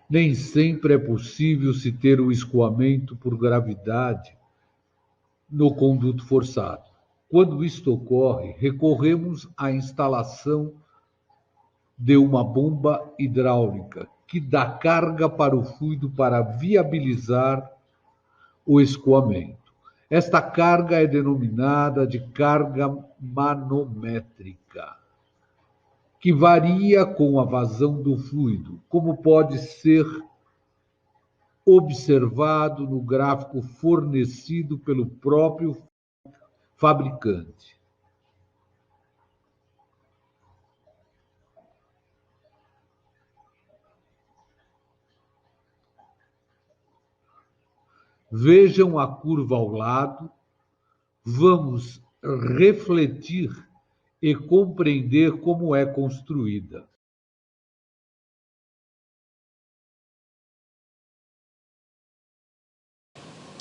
Nem sempre é possível se ter o escoamento por gravidade no conduto forçado. Quando isto ocorre, recorremos à instalação de uma bomba hidráulica que dá carga para o fluido para viabilizar o escoamento. Esta carga é denominada de carga manométrica, que varia com a vazão do fluido, como pode ser observado no gráfico fornecido pelo próprio fabricante. Vejam a curva ao lado, vamos refletir e compreender como é construída.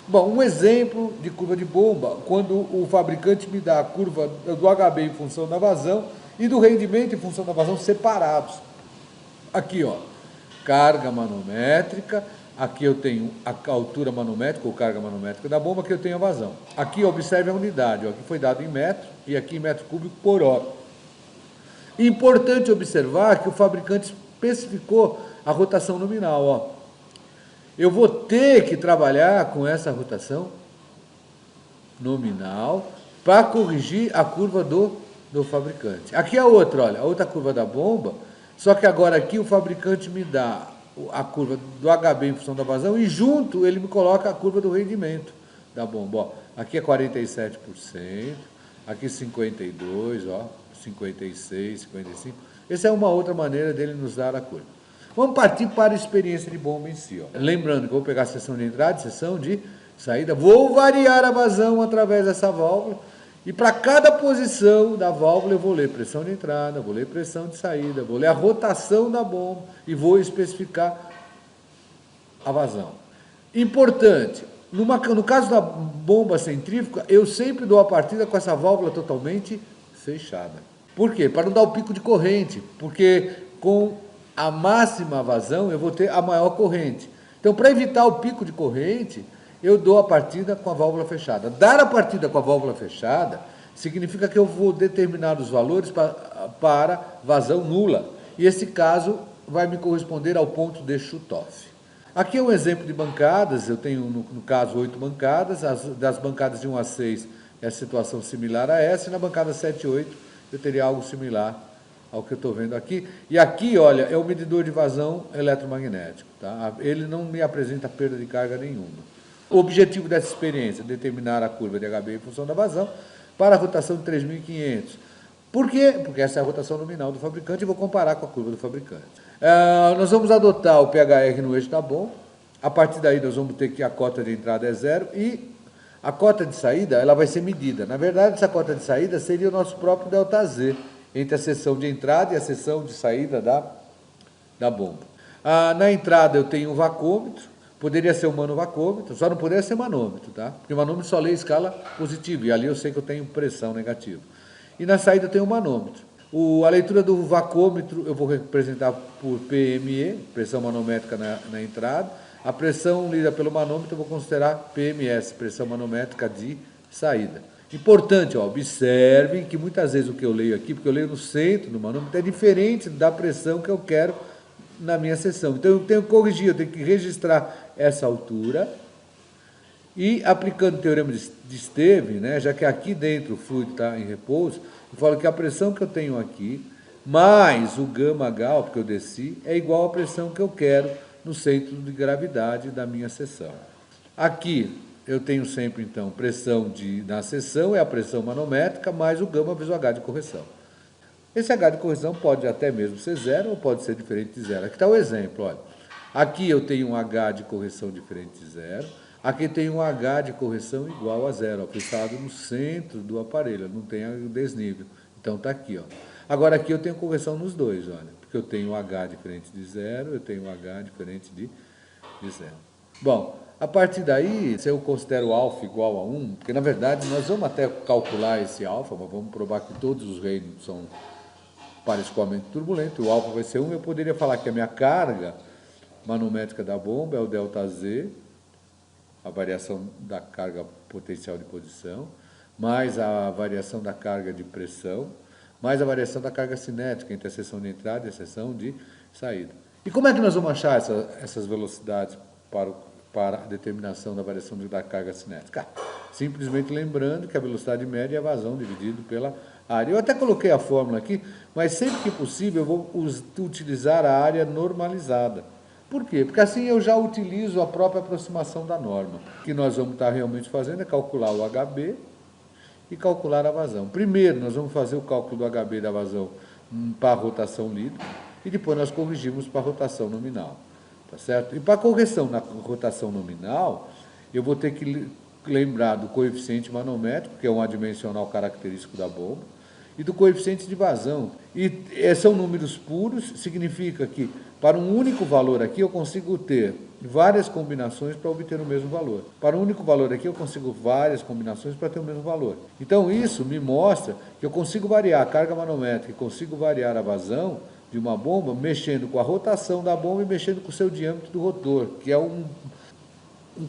Bom, um exemplo de curva de bomba, quando o fabricante me dá a curva do HB em função da vazão e do rendimento em função da vazão separados. Aqui, ó, carga manométrica, aqui eu tenho a altura manométrica ou carga manométrica da bomba, aqui eu tenho a vazão. Aqui, observe a unidade, ó, aqui foi dado em metro e aqui em metro cúbico por hora. Importante observar que o fabricante especificou a rotação nominal, ó. Eu vou ter que trabalhar com essa rotação nominal para corrigir a curva do fabricante. Aqui a outra, olha, a outra curva da bomba, só que agora aqui o fabricante me dá a curva do HB em função da vazão e junto ele me coloca a curva do rendimento da bomba. Ó, aqui é 47%, aqui 52%, ó, 56%, 55%. Essa é uma outra maneira dele nos dar a curva. Vamos partir para a experiência de bomba em si. Ó. Lembrando que eu vou pegar a seção de entrada e seção de saída, vou variar a vazão através dessa válvula e para cada posição da válvula eu vou ler pressão de entrada, vou ler pressão de saída, vou ler a rotação da bomba e vou especificar a vazão. Importante, no caso da bomba centrífuga, eu sempre dou a partida com essa válvula totalmente fechada. Por quê? Para não dar o pico de corrente, porque com a máxima vazão eu vou ter a maior corrente. Então, para evitar o pico de corrente, eu dou a partida com a válvula fechada. Dar a partida com a válvula fechada significa que eu vou determinar os valores para vazão nula. E esse caso vai me corresponder ao ponto de Schutoff. Aqui é um exemplo de bancadas, eu tenho no caso 8 bancadas, das bancadas de 1 a 6 é a situação similar a essa, e na bancada 7 e 8 eu teria algo similar ao que eu estou vendo aqui. E aqui, olha, é o medidor de vazão eletromagnético, tá? Ele não me apresenta perda de carga nenhuma. O objetivo dessa experiência é determinar a curva de HB em função da vazão para a rotação de 3.500. Por quê? Porque essa é a rotação nominal do fabricante e vou comparar com a curva do fabricante. Nós vamos adotar o PHR no eixo da bomba. A partir daí nós vamos ter que a cota de entrada é zero e a cota de saída ela vai ser medida. Na verdade, essa cota de saída seria o nosso próprio ΔZ, entre a seção de entrada e a seção de saída da bomba. Na entrada eu tenho um vacômetro, poderia ser um manovacômetro, só não poderia ser manômetro, tá? Porque o manômetro só lê escala positiva, e ali eu sei que eu tenho pressão negativa. E na saída eu tenho um manômetro. A leitura do vacômetro eu vou representar por PME, pressão manométrica na entrada. A pressão lida pelo manômetro eu vou considerar PMS, pressão manométrica de saída. Importante, ó, observem que muitas vezes o que eu leio aqui, porque eu leio no centro do manômetro, é diferente da pressão que eu quero na minha seção. Então eu tenho que corrigir, eu tenho que registrar essa altura e aplicando o teorema de Steve, né, já que aqui dentro o fluido está em repouso, eu falo que a pressão que eu tenho aqui, mais o γH, porque eu desci, é igual à pressão que eu quero no centro de gravidade da minha seção. Aqui eu tenho sempre, então, pressão na seção, é a pressão manométrica, mais o γ vezes o H de correção. Esse H de correção pode até mesmo ser zero ou pode ser diferente de zero. Aqui está o exemplo, olha. Aqui eu tenho um H de correção diferente de zero, aqui tem um H de correção igual a zero, fixado no centro do aparelho, não tem o desnível. Então está aqui, ó. Agora aqui eu tenho correção nos dois, olha, porque eu tenho um H diferente de zero, eu tenho um H diferente de zero. Bom, a partir daí, se eu considero alfa igual a 1, porque na verdade nós vamos até calcular esse alfa, mas vamos provar que todos os reinos são para escoamento turbulento, o alfa vai ser 1, eu poderia falar que a minha carga manométrica da bomba é o ΔZ, a variação da carga potencial de posição, mais a variação da carga de pressão, mais a variação da carga cinética entre a seção de entrada e a seção de saída. E como é que nós vamos achar essas velocidades para a determinação da variação da carga cinética? Simplesmente lembrando que a velocidade média é a vazão dividido pela área. Eu até coloquei a fórmula aqui, mas sempre que possível eu vou utilizar a área normalizada. Por quê? Porque assim eu já utilizo a própria aproximação da norma. O que nós vamos estar realmente fazendo é calcular o HB e calcular a vazão. Primeiro, nós vamos fazer o cálculo do HB da vazão para a rotação lida e depois nós corrigimos para a rotação nominal. Tá certo? E para a correção na rotação nominal, eu vou ter que lembrar do coeficiente manométrico, que é um adimensional característico da bomba, e do coeficiente de vazão. E são números puros, significa que para um único valor aqui eu consigo ter várias combinações para obter o mesmo valor. Para um único valor aqui eu consigo várias combinações para ter o mesmo valor. Então isso me mostra que eu consigo variar a carga manométrica e consigo variar a vazão de uma bomba mexendo com a rotação da bomba e mexendo com o seu diâmetro do rotor, que é um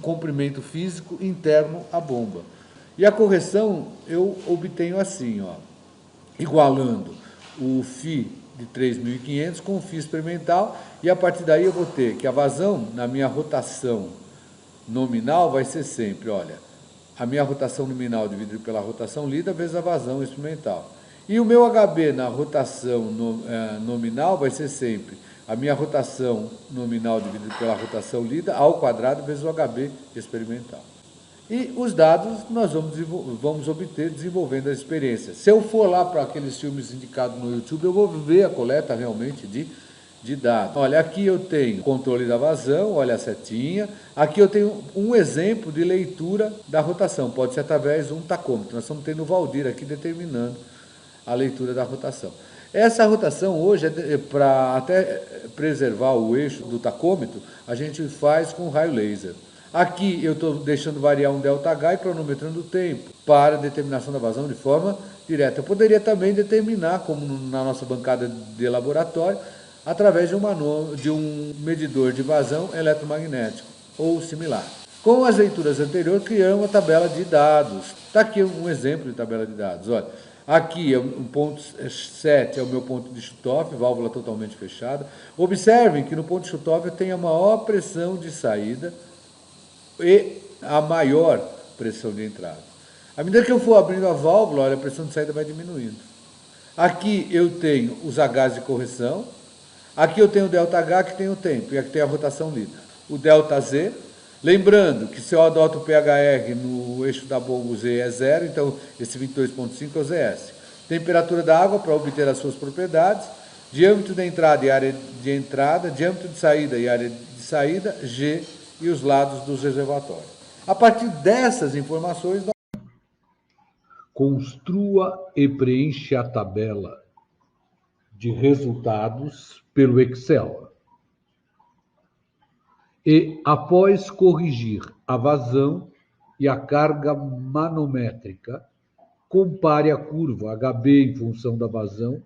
comprimento físico interno à bomba. E a correção eu obtenho assim, ó, igualando o φ de 3.500 com o φ experimental, e a partir daí eu vou ter que a vazão na minha rotação nominal vai ser sempre, olha, a minha rotação nominal dividida pela rotação lida vezes a vazão experimental. E o meu HB na rotação nominal vai ser sempre a minha rotação nominal dividida pela rotação lida ao quadrado vezes o HB experimental. E os dados nós vamos obter desenvolvendo a experiência. Se eu for lá para aqueles filmes indicados no YouTube, eu vou ver a coleta realmente de dados. Olha, aqui eu tenho controle da vazão, olha a setinha. Aqui eu tenho um exemplo de leitura da rotação, pode ser através de um tacômetro. Nós estamos tendo o Valdir aqui determinando a leitura da rotação. Essa rotação hoje, para até preservar o eixo do tacômetro, a gente faz com raio laser. Aqui eu estou deixando variar um ΔH e cronometrando o tempo para determinação da vazão de forma direta. Eu poderia também determinar, como na nossa bancada de laboratório, através de um medidor de vazão eletromagnético ou similar. Com as leituras anteriores, criamos uma tabela de dados. Está aqui um exemplo de tabela de dados. Olha, aqui é um ponto 7, é o meu ponto de shutoff, válvula totalmente fechada. Observem que no ponto de shutoff eu tenho a maior pressão de saída e a maior pressão de entrada. À medida que eu for abrindo a válvula, olha, a pressão de saída vai diminuindo. Aqui eu tenho os Hs de correção, aqui eu tenho o ΔH que tem o tempo, e aqui tem a rotação lida. O ΔZ, lembrando que se eu adoto o pHr no eixo da bomba, o Z é zero, então esse 22,5 é o ZS. Temperatura da água para obter as suas propriedades, diâmetro da entrada e área de entrada, diâmetro de saída e área de saída, G e os lados dos reservatórios. A partir dessas informações, construa e preencha a tabela de resultados pelo Excel. E, após corrigir a vazão e a carga manométrica, compare a curva HB em função da vazão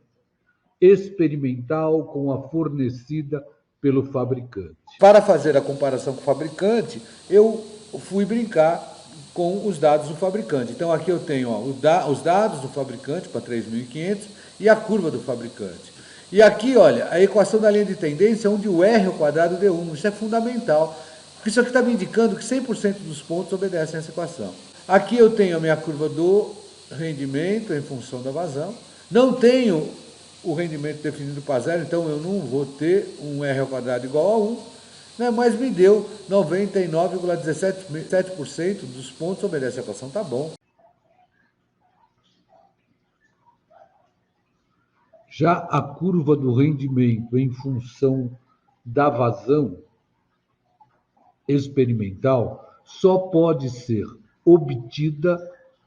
experimental com a fornecida pelo fabricante. Para fazer a comparação com o fabricante, eu fui brincar com os dados do fabricante. Então aqui eu tenho os dados do fabricante para 3.500 e a curva do fabricante. E aqui, olha, a equação da linha de tendência onde o R ao quadrado deu 1. Isso é fundamental, porque isso aqui está me indicando que 100% dos pontos obedecem a essa equação. Aqui eu tenho a minha curva do rendimento em função da vazão. Não tenho o rendimento definido para zero, então eu não vou ter um R ao quadrado igual a 1, né? Mas me deu 99,17% dos pontos obedecem a equação, tá bom. Já a curva do rendimento em função da vazão experimental só pode ser obtida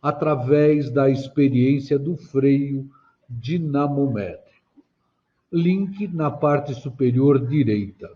através da experiência do freio dinamométrico. Link na parte superior direita.